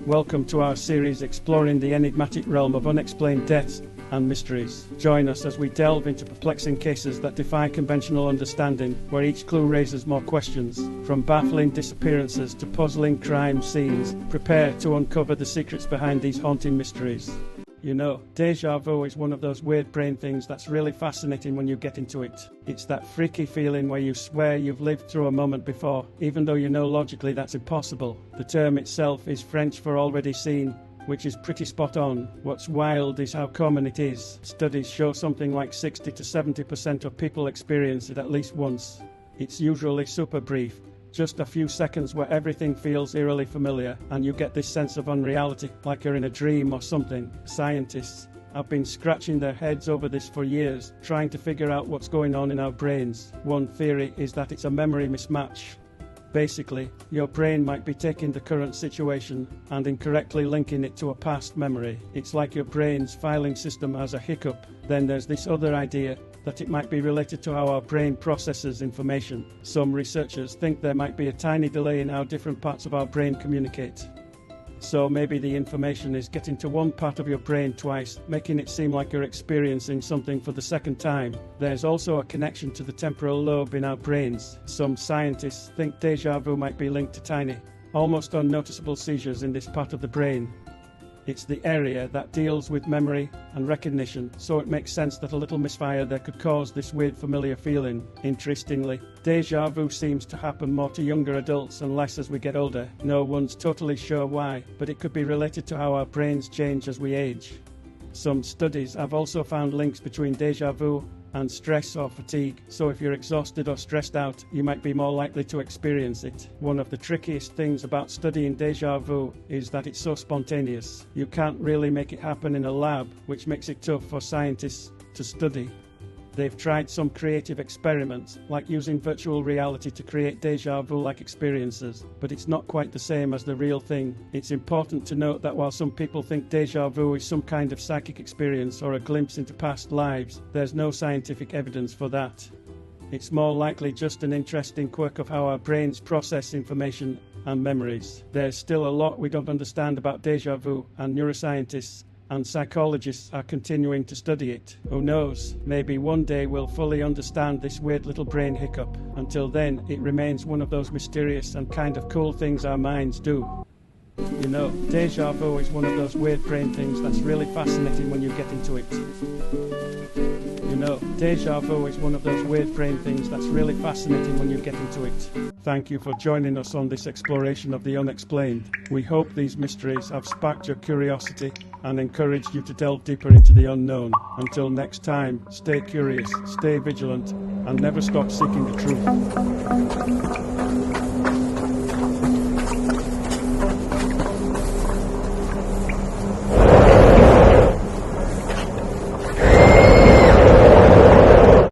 Welcome to our series exploring the enigmatic realm of unexplained deaths and mysteries. Join us as we delve into perplexing cases that defy conventional understanding, where each clue raises more questions. From baffling disappearances to puzzling crime scenes, prepare to uncover the secrets behind these haunting mysteries. You know, déjà vu is one of those weird brain things that's really fascinating when you get into it. It's that freaky feeling where you swear you've lived through a moment before, even though you know logically that's impossible. The term itself is French for already seen, which is pretty spot on. What's wild is how common it is. Studies show something like 60 to 70% of people experience it at least once. It's usually super brief. Just a few seconds where everything feels eerily familiar and you get this sense of unreality, like you're in a dream or something. Scientists have been scratching their heads over this for years, trying to figure out what's going on in our brains. One theory is that it's a memory mismatch. Basically, your brain might be taking the current situation and incorrectly linking it to a past memory. It's like your brain's filing system has a hiccup. Then there's this other idea that it might be related to how our brain processes information. Some researchers think there might be a tiny delay in how different parts of our brain communicate. So maybe the information is getting to one part of your brain twice, making it seem like you're experiencing something for the second time. There's also a connection to the temporal lobe in our brains. Some scientists think déjà vu might be linked to tiny, almost unnoticeable seizures in this part of the brain. It's the area that deals with memory and recognition, so it makes sense that a little misfire there could cause this weird familiar feeling. Interestingly, déjà vu seems to happen more to younger adults and less as we get older. No one's totally sure why, but it could be related to how our brains change as we age. Some studies have also found links between déjà vu and stress or fatigue, so if you're exhausted or stressed out, you might be more likely to experience it. One of the trickiest things about studying déjà vu is that it's so spontaneous. You can't really make it happen in a lab, which makes it tough for scientists to study. They've tried some creative experiments, like using virtual reality to create déjà vu-like experiences, but it's not quite the same as the real thing. It's important to note that while some people think déjà vu is some kind of psychic experience or a glimpse into past lives, there's no scientific evidence for that. It's more likely just an interesting quirk of how our brains process information and memories. There's still a lot we don't understand about déjà vu, and neuroscientists and psychologists are continuing to study it. Who knows, maybe one day we'll fully understand this weird little brain hiccup. Until then, it remains one of those mysterious and kind of cool things our minds do. You know, déjà vu is one of those weird brain things that's really fascinating when you get into it. You know, déjà vu is one of those weird brain things that's really fascinating when you get into it. Thank you for joining us on this exploration of the unexplained. We hope these mysteries have sparked your curiosity and encouraged you to delve deeper into the unknown. Until next time, stay curious, stay vigilant, and never stop seeking the truth.